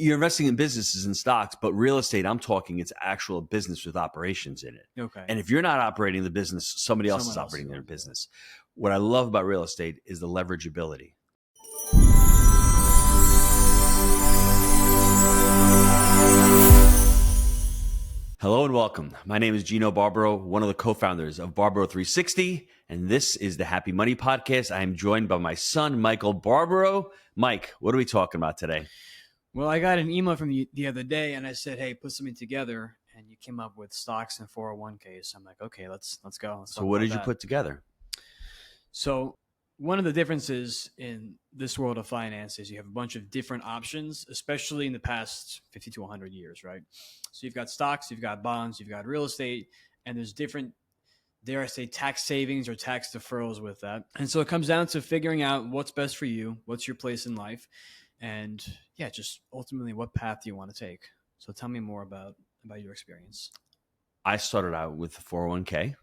You're investing in businesses and stocks, but real estate, I'm talking it's actual business with operations in it. Okay. And if you're not operating the business, somebody else is Someone else operating is their doing it. business. What I love about real estate is the leverageability. Hello and welcome. My name is Gino Barbaro, one of the co-founders of Barbaro 360, and this is the Happy Money Podcast. I am joined by my son, Michael Barbaro. Mike, what are we talking about today? Well, I got an email from you the other day, and I said, "Hey, put something together," and you came up with stocks and 401ks. So I'm like, "Okay, let's go." So what did you put together? So one of the differences in this world of finance is you have a bunch of different options, especially in the past 50 to 100 years, right? So you've got stocks, you've got bonds, you've got real estate, and there's different, dare I say, tax savings or tax deferrals with that. And so it comes down to figuring out what's best for you, what's your place in life, and yeah, just ultimately what path do you want to take. So tell me more about your experience. I started out with the 401k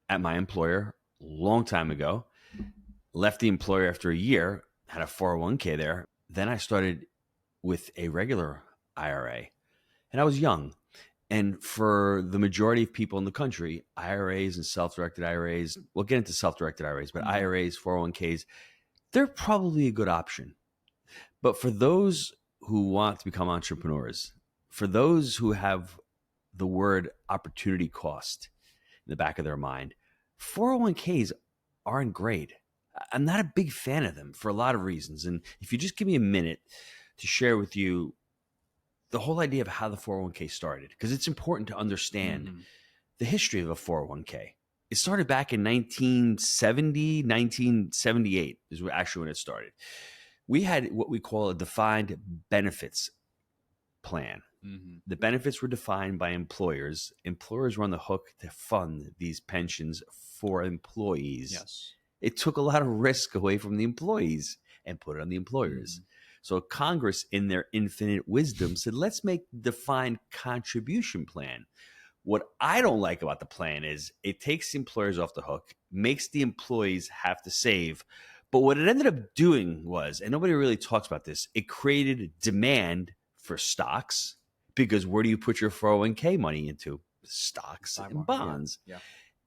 at my employer a long time ago. Left the employer after a year, had a 401k there. Then I started with a regular IRA. And I was young. And for the majority of people in the country, IRAs and self-directed IRAs, we'll get into self-directed IRAs, but IRAs, 401ks, they're probably a good option. But for those who want to become entrepreneurs, for those who have the word opportunity cost in the back of their mind, 401ks aren't great. I'm not a big fan of them for a lot of reasons. And if you just give me a minute to share with you the whole idea of how the 401k started, because it's important to understand the history of a 401k. It started back in 1978 is actually when it started. We had what we call a defined benefits plan. The benefits were defined by employers. Employers were on the hook to fund these pensions for employees. Yes. It took a lot of risk away from the employees and put it on the employers. So Congress, in their infinite wisdom, said, let's make defined contribution plan. What I don't like about the plan is it takes the employers off the hook, makes the employees have to save. But what it ended up doing was, and nobody really talks about this, it created demand for stocks, because where do you put your 401k money into? Stocks and bonds. Yeah.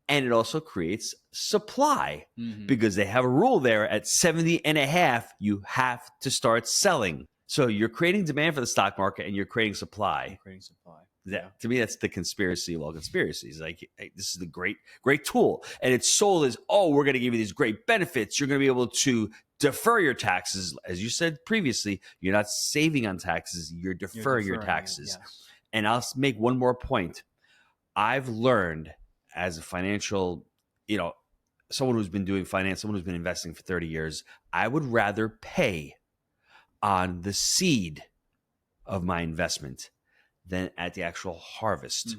And it also creates supply because they have a rule there at 70 and a half, you have to start selling. So you're creating demand for the stock market and you're creating supply. To me, that's the conspiracy of all conspiracies. Like, hey, this is the great tool. And it's sold as, oh, we're going to give you these great benefits. You're going to be able to defer your taxes. As you said previously, you're not saving on taxes. You're deferring your taxes. Yes. And I'll make one more point. I've learned as a financial, someone who's been doing finance, someone who's been investing for 30 years, I would rather pay on the seed of my investment than at the actual harvest.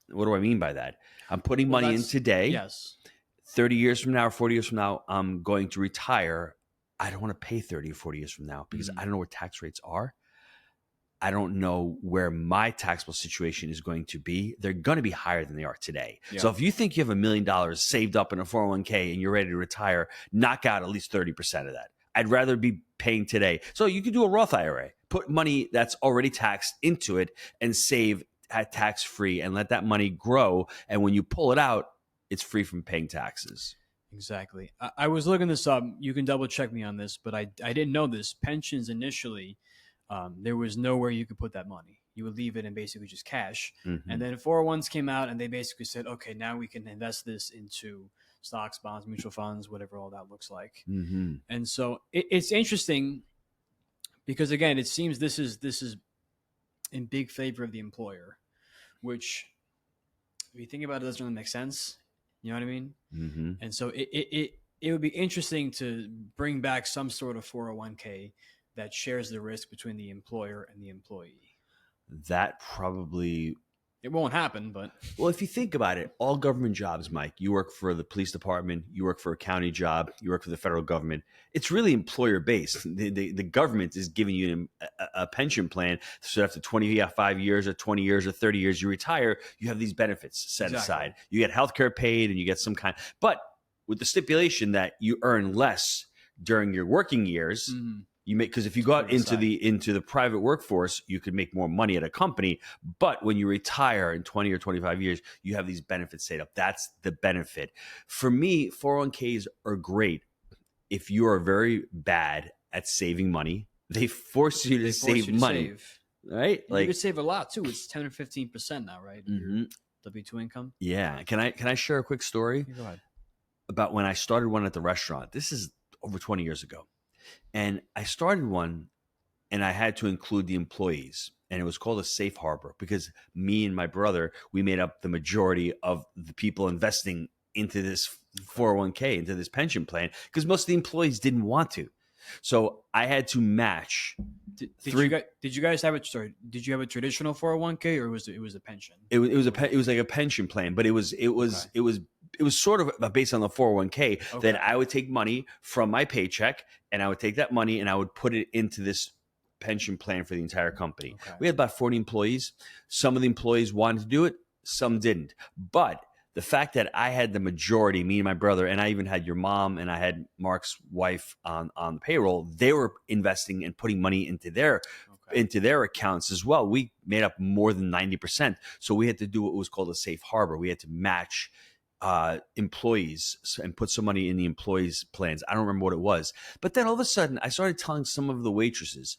What do I mean by that? I'm putting money in today. Yes. 30 years from now or 40 years from now, I'm going to retire. I don't want to pay 30 or 40 years from now because I don't know what tax rates are. I don't know where my taxable situation is going to be. They're going to be higher than they are today. Yeah. So if you think you have $1 million saved up in a 401k and you're ready to retire, knock out at least 30% of that. I'd rather be paying today. So you could do a Roth IRA, put money that's already taxed into it and save at tax-free and let that money grow. And when you pull it out, it's free from paying taxes. Exactly. I was looking this up. You can double check me on this, but I didn't know this. Pensions initially, there was nowhere you could put that money. You would leave it in basically just cash. And then 401s came out and they basically said, okay, now we can invest this into stocks, bonds, mutual funds, whatever all that looks like. And so it's interesting because, again, it seems this is in big favor of the employer, which if you think about it, doesn't really make sense. You know what I mean? And so it would be interesting to bring back some sort of 401k that shares the risk between the employer and the employee. That probably... It won't happen, but... Well, if you think about it, all government jobs, Mike, you work for the police department, you work for a county job, you work for the federal government. It's really employer-based. The government is giving you a pension plan. So after 25 years or 20 years or 30 years, you retire, you have these benefits set aside. You get healthcare paid and you get some kind... But with the stipulation that you earn less during your working years... You make, because if you go out Put it into the private workforce, you could make more money at a company. But when you retire in 20 or 25 years, you have these benefits set up. That's the benefit. For me, 401ks are great if you are very bad at saving money. They force you to save money, right? And you could save a lot too. It's 10 or 15% now, right? Your W-2 income. Yeah. Can I share a quick story? Go ahead. About when I started one at the restaurant? This is over 20 years ago. And I started one and I had to include the employees. And it was called a safe harbor because me and my brother, we made up the majority of the people investing into this 401k, into this pension plan, because most of the employees didn't want to. So I had to match. Did you guys have Did you have a traditional 401k or was it a pension? It was like a pension plan, but it was sort of based on the 401k. That I would take money from my paycheck and I would take that money and I would put it into this pension plan for the entire company. We had about 40 employees. Some of the employees wanted to do it, some didn't. But the fact that I had the majority, me and my brother, and I even had your mom and I had Mark's wife on the payroll, they were investing and putting money into their accounts as well. We made up more than 90%. So we had to do what was called a safe harbor. We had to match employees and put some money in the employees' plans. I don't remember what it was. But then all of a sudden, I started telling some of the waitresses,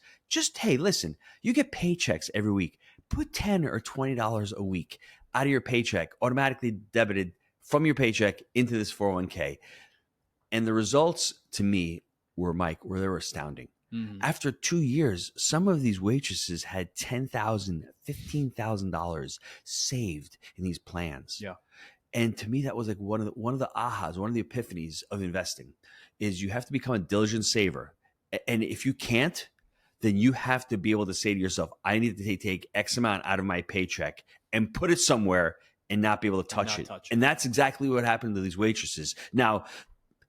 hey, listen, you get paychecks every week. Put $10 or $20 a week out of your paycheck, automatically debited from your paycheck into this 401k. And the results to me were they were astounding. After 2 years, some of these waitresses had $10,000, $15,000 saved in these plans. Yeah. And to me, that was like one of the ahas, one of the epiphanies of investing is you have to become a diligent saver. And if you can't, then you have to be able to say to yourself, I need to take X amount out of my paycheck and put it somewhere and not be able to touch it. And that's exactly what happened to these waitresses. Now,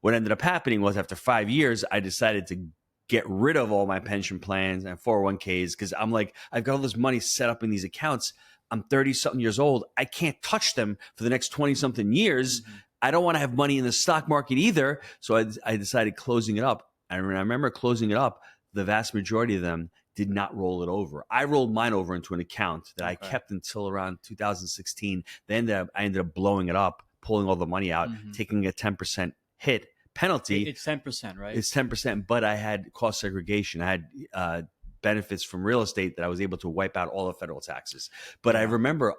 what ended up happening was after 5 years, I decided to get rid of all my pension plans and 401ks because I'm like, I've got all this money set up in these accounts. I'm 30-something years old. I can't touch them for the next 20-something years. I don't want to have money in the stock market either. So I decided closing it up. I remember closing it up. The vast majority of them did not roll it over. I rolled mine over into an account that I kept until around 2016. Then I ended up blowing it up, pulling all the money out, taking a 10% hit penalty. It's 10%, right? It's 10%, but I had cost segregation. I had benefits from real estate that I was able to wipe out all the federal taxes. But I remember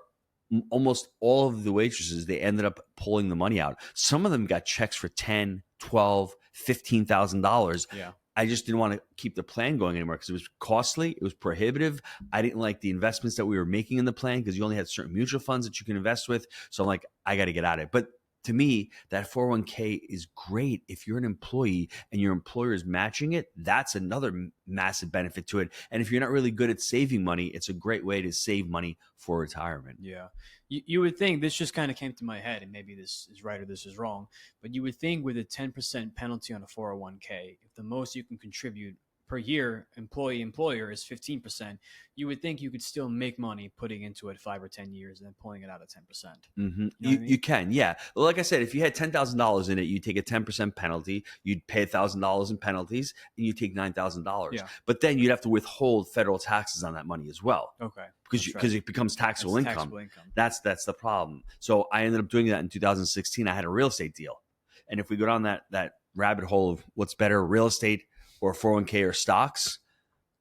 almost all of the waitresses, they ended up pulling the money out. Some of them got checks for $10, $12, $15,000. Yeah. I just didn't want to keep the plan going anymore because it was costly. It was prohibitive. I didn't like the investments that we were making in the plan because you only had certain mutual funds that you can invest with. So I'm like, I got to get at it. But to me, that 401k is great if you're an employee and your employer is matching it. That's another massive benefit to it. And if you're not really good at saving money, it's a great way to save money for retirement. Yeah. You would think, this just kind of came to my head, and maybe this is right or this is wrong, but you would think with a 10% penalty on a 401k, if the most you can contribute per year, employer is 15%, you would think you could still make money putting into it 5 or 10 years and then pulling it out at 10%. You can, yeah. Well, like I said, if you had $10,000 in it, you take a 10% penalty, you'd pay $1,000 in penalties, and you take $9,000. Yeah. But then you'd have to withhold federal taxes on that money as well. Okay. Because it becomes taxable income. That's the problem. So I ended up doing that in 2016. I had a real estate deal. And if we go down that rabbit hole of what's better, real estate or 401k or stocks,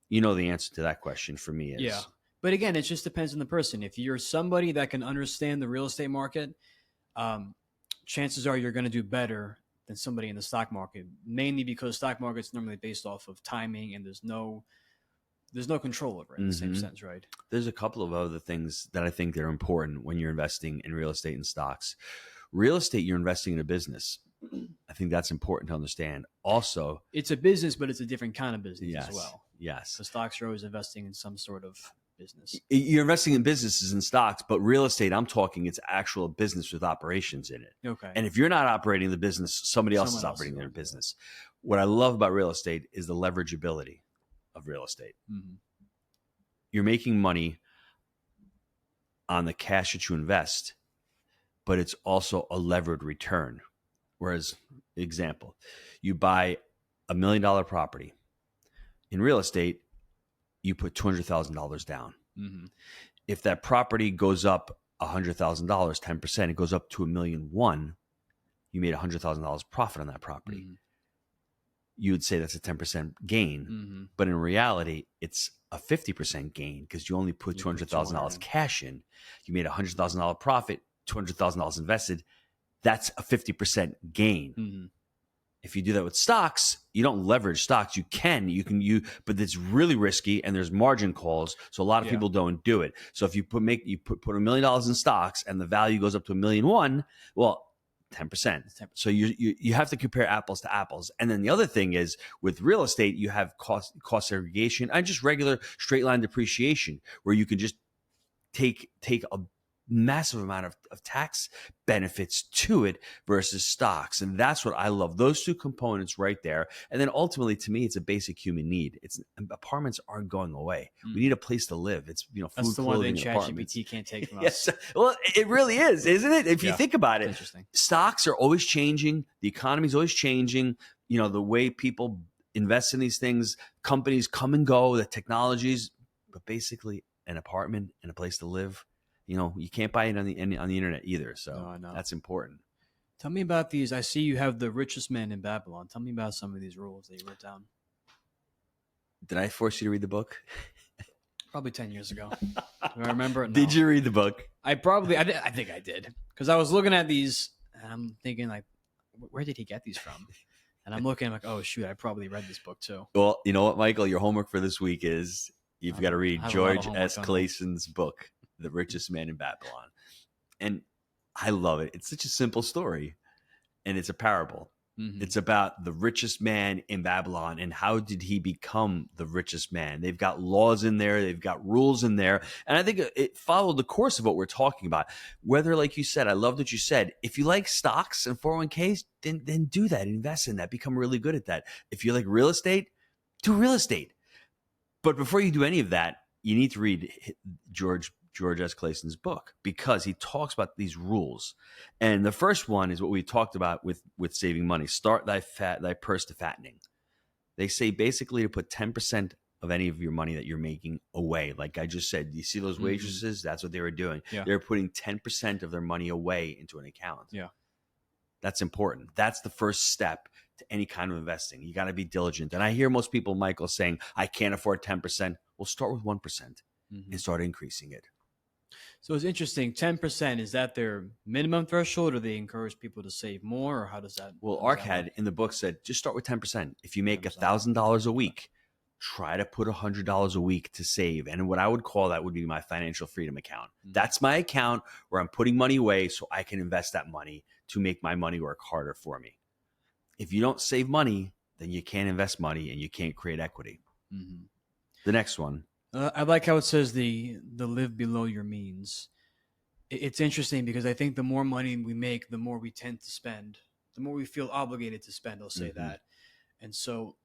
you know the answer to that question for me is. Yeah. But again, it just depends on the person. If you're somebody that can understand the real estate market, chances are you're going to do better than somebody in the stock market, mainly because stock market's normally based off of timing and there's no control over it in the same sense, right? There's a couple of other things that I think that are important when you're investing in real estate and stocks. Real estate, you're investing in a business. I think that's important to understand. Also, it's a business, but it's a different kind of business as well. Yes. The stocks are always investing in some sort of business. You're investing in businesses and stocks, but real estate, I'm talking it's actual business with operations in it. Okay. And if you're not operating the business, somebody else is operating their business. What I love about real estate is the leverageability of real estate. You're making money on the cash that you invest, but it's also a levered return. Whereas, example, you buy $1 million property, In real estate, you put $200,000 down. Mm-hmm. If that property goes up $100,000, 10%, it goes up to $1.1 million, you made $100,000 profit on that property. Mm-hmm. You would say that's a 10% gain. Mm-hmm. But in reality, it's a 50% gain because you only put $200,000 cash in. You made $100,000 profit, $200,000 invested. That's a 50% gain. Mm-hmm. If you do that with stocks, you don't leverage stocks. You can, but it's really risky and there's margin calls. So a lot of people don't do it. So if you put $1 million in stocks and the value goes up to $1.1 million, well, 10%. So you have to compare apples to apples. And then the other thing is with real estate, you have cost segregation and just regular straight line depreciation where you can just take a massive amount of tax benefits to it versus stocks. And that's what I love. Those two components right there. And then ultimately, to me, it's a basic human need. Apartments aren't going away. We need a place to live. It's, food, that's the clothing, one thing ChatGPT can't take from us. Yes. Well, it really is, isn't it? If you think about it, interesting. Stocks are always changing. The economy is always changing. The way people invest in these things, companies come and go, the technologies, but basically an apartment and a place to live, you can't buy it on the internet either. So that's important. Tell me about these. I see you have the Richest Man in Babylon. Tell me about some of these rules that you wrote down. Did I force you to read the book? Probably 10 years ago. Do I remember it? No. Did you read the book? I think I did. Because I was looking at these and I'm thinking like, where did he get these from? And I'm looking like, oh shoot, I probably read this book too. Well, you know what, Michael? Your homework for this week is you've got to read George S. Clayson's book, The Richest Man in Babylon. And I love it. It's such a simple story. And it's a parable. Mm-hmm. It's about the richest man in Babylon and how did he become the richest man. They've got laws in there. They've got rules in there. And I think it followed the course of what we're talking about. Whether, like you said, I love what you said. If you like stocks and 401ks, then do that. Invest in that. Become really good at that. If you like real estate, do real estate. But before you do any of that, you need to read George S. Clayson's book because he talks about these rules. And the first one is what we talked about with saving money. Start thy purse to fattening. They say basically to put 10% of any of your money that you're making away. Like I just said, you see those waitresses? That's what they were doing. Yeah. They were putting 10% of their money away into an account. Yeah. That's important. That's the first step to any kind of investing. You got to be diligent. And I hear most people, Michael, saying, I can't afford 10%. Well, start with 1% and start increasing it. So it's interesting. 10%, is that their minimum threshold, or they encourage people to save more, or how does that? Well, Arcad in the book said just start with 10%. If you make $1,000 a week, try to put $100 a week to save. And what I would call that would be my financial freedom account. That's my account where I'm putting money away so I can invest that money to make my money work harder for me. If you don't save money, then you can't invest money and you can't create equity. Mm-hmm. The next one. I like how it says the live below your means. It's interesting because I think the more money we make, the more we tend to spend, the more we feel obligated to spend. I'll say that. And so,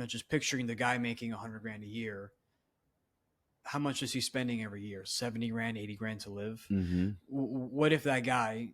just picturing the guy making $100,000 a year, how much is he spending every year? 70 grand, 80 grand to live. Mm-hmm. What if that guy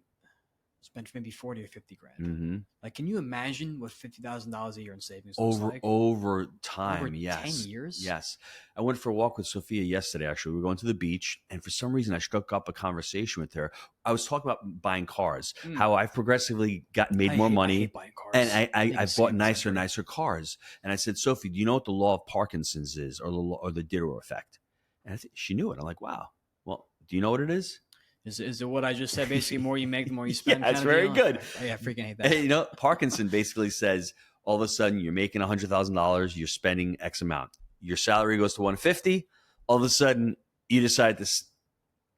spent maybe 40 or 50 grand? Mm-hmm. Like, can you imagine what $50,000 a year in savings looks like? Over time, over yes. 10 years? Yes. I went for a walk with Sophia yesterday, actually. We were going to the beach, and for some reason, I struck up a conversation with her. I was talking about buying cars, how I've progressively made more money. I hate buying cars. And I bought nicer cars. And I said, Sophie, do you know what the law of Parkinsons is, or the Ditto effect? And she knew it. I'm like, wow. Well, do you know what it is? Is it what I just said? Basically, the more you make, the more you spend. Yeah, that's very good. I freaking hate that. Parkinson basically says all of a sudden you're making $100,000, you're spending X amount. Your salary goes to $150. All of a sudden, you decide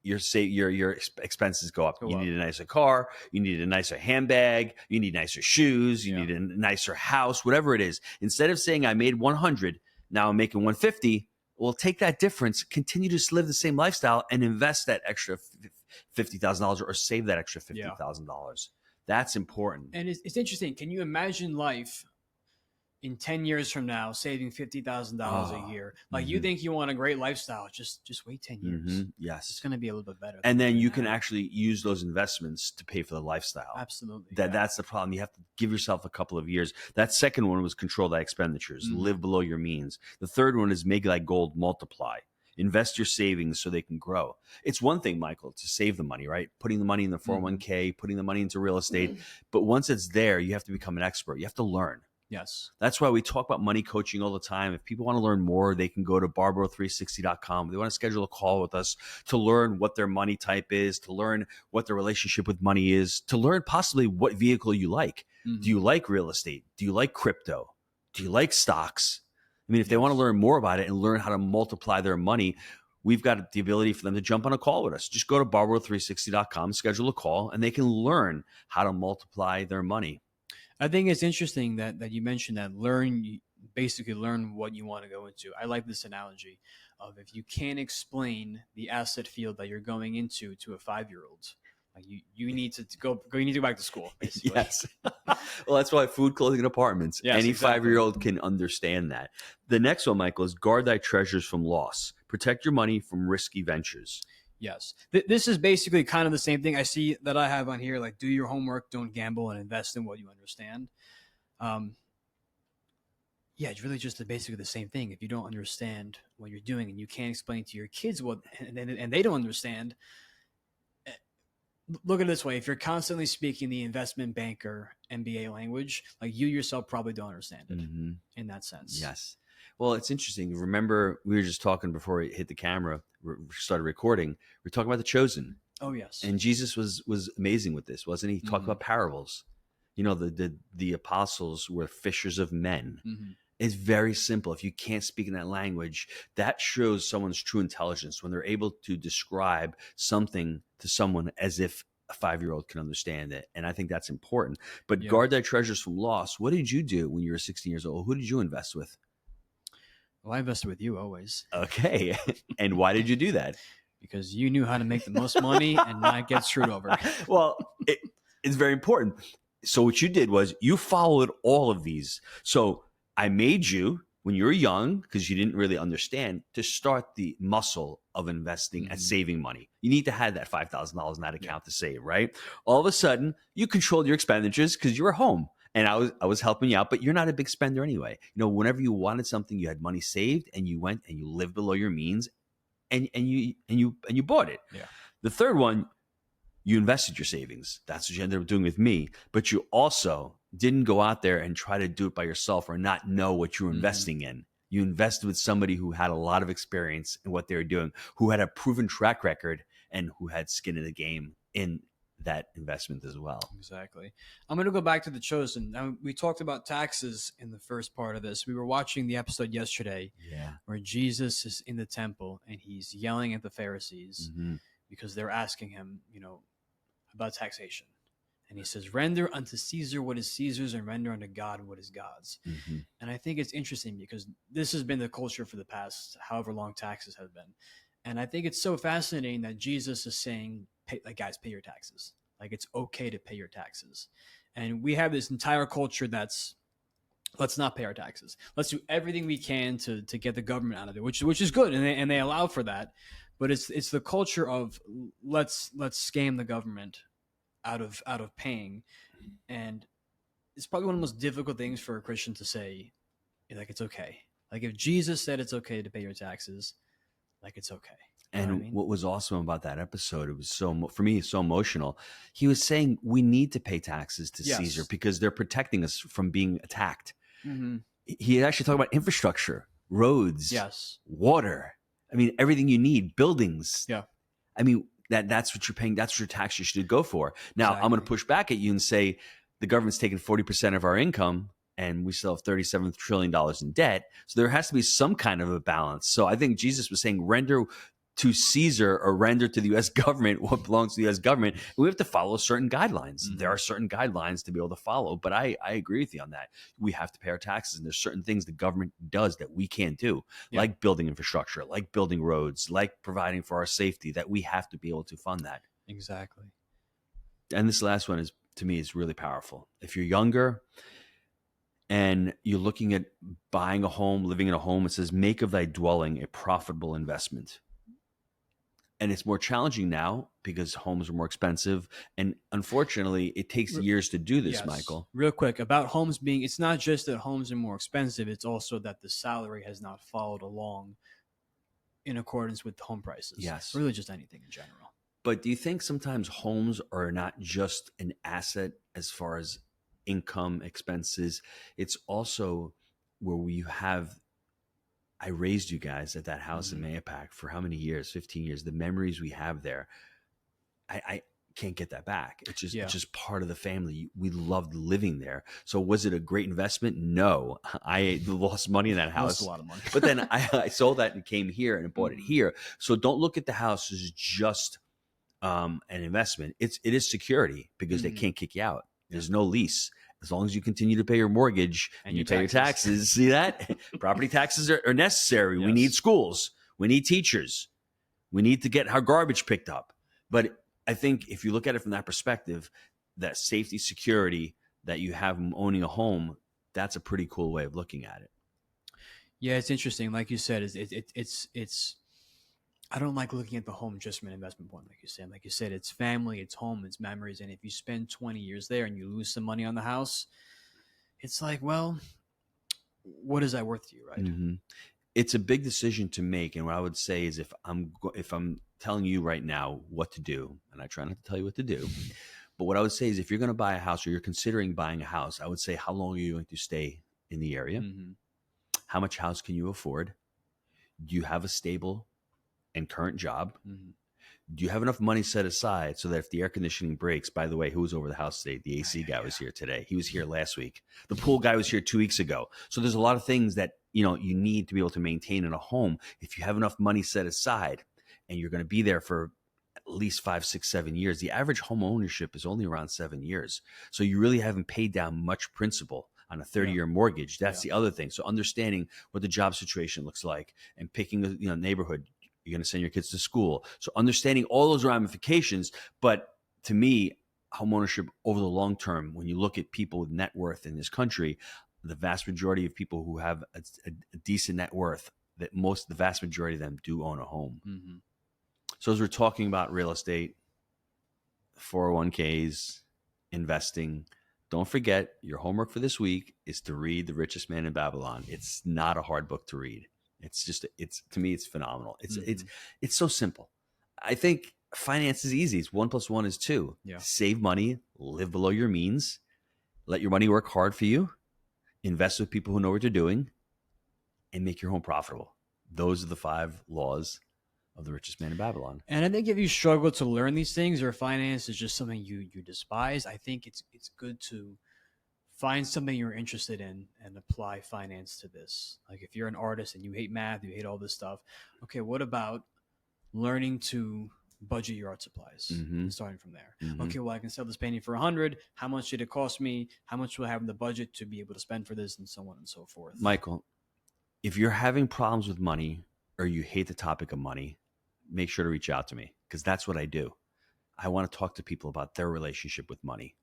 your expenses go up. You need a nicer car. You need a nicer handbag. You need nicer shoes. You need a nicer house. Whatever it is. Instead of saying I made 100, now I'm making 150. Well, take that difference, continue to live the same lifestyle, and invest that extra $50,000 or save that extra $50,000. That's important. And it's interesting. Can you imagine life in 10 years from now, saving $50,000 a year. Like you think you want a great lifestyle, just wait 10 years. Yes. It's going to be a little bit better. And then you can actually use those investments to pay for the lifestyle. Absolutely. That's the problem. You have to give yourself a couple of years. That second one was control thy expenditures, live below your means. The third one is make thy gold multiply. Invest your savings so they can grow. It's one thing, Michael, to save the money, right? Putting the money in the 401k, putting the money into real estate. But once it's there, you have to become an expert. You have to learn. Yes. That's why we talk about money coaching all the time. If people want to learn more, they can go to barbaro360.com. They want to schedule a call with us to learn what their money type is, to learn what their relationship with money is, to learn possibly what vehicle you like. Do you like real estate? Do you like crypto? Do you like stocks? I mean, if they want to learn more about it and learn how to multiply their money, we've got the ability for them to jump on a call with us. Just go to barbaro360.com, schedule a call, and they can learn how to multiply their money. I think it's interesting that you mentioned that basically learn what you want to go into. I like this analogy of if you can't explain the asset field that you're going into to a 5-year-old, like you need to go back to school, basically. Yes. Well, that's why food, clothing, and apartments. Yes, Any exactly. 5-year-old can understand that. The next one, Michael, is guard thy treasures from loss. Protect your money from risky ventures. Yes. This is basically kind of the same thing I see that I have on here, like do your homework, don't gamble, and invest in what you understand. It's really just basically the same thing. If you don't understand what you're doing and you can't explain to your kids and they don't understand, look at it this way. If you're constantly speaking the investment banker MBA language, like you yourself probably don't understand it in that sense. Yes. Well, it's interesting. Remember, we were just talking before we hit the camera, started recording. We were talking about the chosen. Oh, yes. And Jesus was amazing with this, wasn't he? He talked about parables. You know, the apostles were fishers of men. It's very simple. If you can't speak in that language, that shows someone's true intelligence when they're able to describe something to someone as if a 5-year-old can understand it. And I think that's important. But guard thy treasures from loss. What did you do when you were 16 years old? Who did you invest with? Well, I invested with you always. Okay. And why did you do that? Because you knew how to make the most money and not get screwed over. Well, it's very important. So what you did was you followed all of these. So I made you, when you were young, because you didn't really understand, to start the muscle of investing and saving money. You need to have that $5,000 in that account to save, right? All of a sudden, you controlled your expenditures because you were home. And I was helping you out, but you're not a big spender anyway. You know, whenever you wanted something, you had money saved, and you went and you lived below your means, and you bought it. Yeah. The third one, you invested your savings. That's what you ended up doing with me. But you also didn't go out there and try to do it by yourself or not know what you were investing in. You invested with somebody who had a lot of experience in what they were doing, who had a proven track record, and who had skin in the game in that investment as well. Exactly. I'm going to go back to the chosen. Now, we talked about taxes in the first part of this. We were watching the episode yesterday where Jesus is in the temple and he's yelling at the Pharisees because they're asking him, about taxation. And he says, render unto Caesar what is Caesar's and render unto God what is God's. And I think it's interesting because this has been the culture for the past however long taxes have been. And I think it's so fascinating that Jesus is saying, guys, pay your taxes. Like, it's okay to pay your taxes. And we have this entire culture that's, let's not pay our taxes. Let's do everything we can to get the government out of it, which is good. And they allow for that. But it's the culture of let's scam the government out of paying. And it's probably one of the most difficult things for a Christian to say, like, it's okay. Like, if Jesus said it's okay to pay your taxes, like, it's okay. And what was awesome about that episode, it was for me, so emotional. He was saying we need to pay taxes to Caesar because they're protecting us from being attacked. He actually talked about infrastructure, roads, water. I mean, everything you need, buildings. Yeah. I mean, that's what you're paying. That's what your tax you should go for. Now, I'm going to push back at you and say the government's taking 40% of our income and we still have $37 trillion in debt. So there has to be some kind of a balance. So I think Jesus was saying render to Caesar or render to the U.S. government what belongs to the U.S. government. And we have to follow certain guidelines. There are certain guidelines to be able to follow. But I agree with you on that. We have to pay our taxes. And there's certain things the government does that we can't do, like building infrastructure, like building roads, like providing for our safety, that we have to be able to fund that. Exactly. And this last one to me is really powerful. If you're younger and you're looking at buying a home, living in a home, it says, make of thy dwelling a profitable investment. And it's more challenging now because homes are more expensive. And unfortunately, it takes years to do this, Yes. Michael. Real quick, about homes being, it's not just that homes are more expensive, it's also that the salary has not followed along in accordance with home prices. Yes. Really just anything in general. But do you think sometimes homes are not just an asset as far as income, expenses? It's also where you have, I raised you guys at that house in Mayapack for how many years? 15 years. The memories we have there, I can't get that back. It's just part of the family. We loved living there. So was it a great investment? No. I lost money in that house. Lost a lot of money. But then I sold that and came here and bought it here. So don't look at the house as just an investment. It is security because they can't kick you out. There's no lease. As long as you continue to pay your mortgage and you pay your taxes, see that? Property taxes are necessary. Yes. We need schools. We need teachers. We need to get our garbage picked up. But I think if you look at it from that perspective, that safety, security that you have owning a home, that's a pretty cool way of looking at it. Yeah, it's interesting. Like you said, it's I don't like looking at the home just from an investment point, like you said. Like you said, it's family, it's home, it's memories. And if you spend 20 years there and you lose some money on the house, it's like, well, what is that worth to you, right? Mm-hmm. It's a big decision to make. And what I would say is if I'm telling you right now what to do, and I try not to tell you what to do, but what I would say is if you're going to buy a house or you're considering buying a house, I would say, how long are you going to stay in the area? How much house can you afford? Do you have a stable and current job? Do you have enough money set aside so that if the air conditioning breaks, by the way, who was over the house today? The AC guy was here today. He was here last week. The pool guy was here 2 weeks ago. So there's a lot of things that, you need to be able to maintain in a home. If you have enough money set aside and you're going to be there for at least 5, 6, 7 years, the average home ownership is only around 7 years. So you really haven't paid down much principal on a 30-year mortgage. That's the other thing. So understanding what the job situation looks like and picking a neighborhood. You're going to send your kids to school. So understanding all those ramifications. But to me, homeownership over the long term, when you look at people with net worth in this country, the vast majority of people who have a decent net worth, the vast majority of them do own a home. So as we're talking about real estate, 401ks, investing, don't forget your homework for this week is to read The Richest Man in Babylon. It's not a hard book to read. To me, it's phenomenal. It's so simple. I think finance is easy. It's 1 + 1 is 2. Save money, live below your means, let your money work hard for you, invest with people who know what they're doing, and make your home profitable. Those are the 5 laws of The Richest Man in Babylon. And I think if you struggle to learn these things or finance is just something you despise, I think it's good to find something you're interested in and apply finance to this. Like if you're an artist and you hate math, you hate all this stuff. Okay, what about learning to budget your art supplies? Starting from there. Okay, well, I can sell this painting for 100. How much did it cost me? How much will I have in the budget to be able to spend for this, and so on and so forth. Michael, if you're having problems with money or you hate the topic of money, make sure to reach out to me because that's what I do. I want to talk to people about their relationship with money.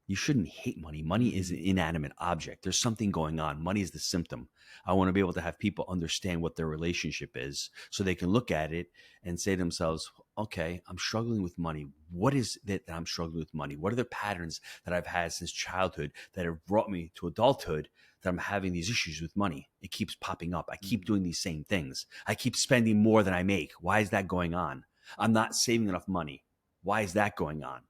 You shouldn't hate money. Money is an inanimate object. There's something going on. Money is the symptom. I want to be able to have people understand what their relationship is so they can look at it and say to themselves, okay, I'm struggling with money. What is it that I'm struggling with money? What are the patterns that I've had since childhood that have brought me to adulthood that I'm having these issues with money? It keeps popping up. I keep doing these same things. I keep spending more than I make. Why is that going on? I'm not saving enough money. Why is that going on?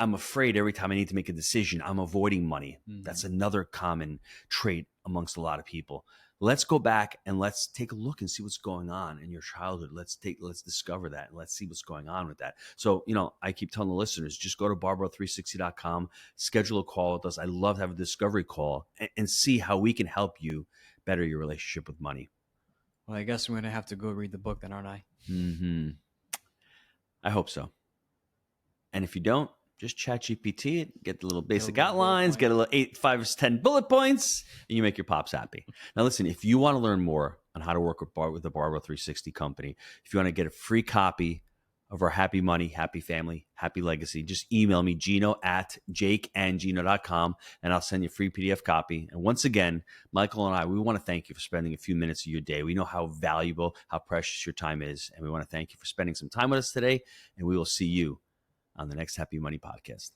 I'm afraid every time I need to make a decision, I'm avoiding money. That's another common trait amongst a lot of people. Let's go back and let's take a look and see what's going on in your childhood. Let's discover that and let's see what's going on with that. So, I keep telling the listeners, just go to barbaro360.com, schedule a call with us. I love to have a discovery call and see how we can help you better your relationship with money. Well, I guess I'm going to have to go read the book then, aren't I? I hope so. And if you don't, just chat GPT it, get the little basic outlines, get a little 8, 5, 10 bullet points, and you make your pops happy. Now, listen, if you want to learn more on how to work with the Barbaro 360 company, if you want to get a free copy of our happy money, happy family, happy legacy, just email me, gino@jakeandgino.com, and I'll send you a free PDF copy. And once again, Michael and I, we want to thank you for spending a few minutes of your day. We know how valuable, how precious your time is, and we want to thank you for spending some time with us today, and we will see you on the next Happy Money podcast.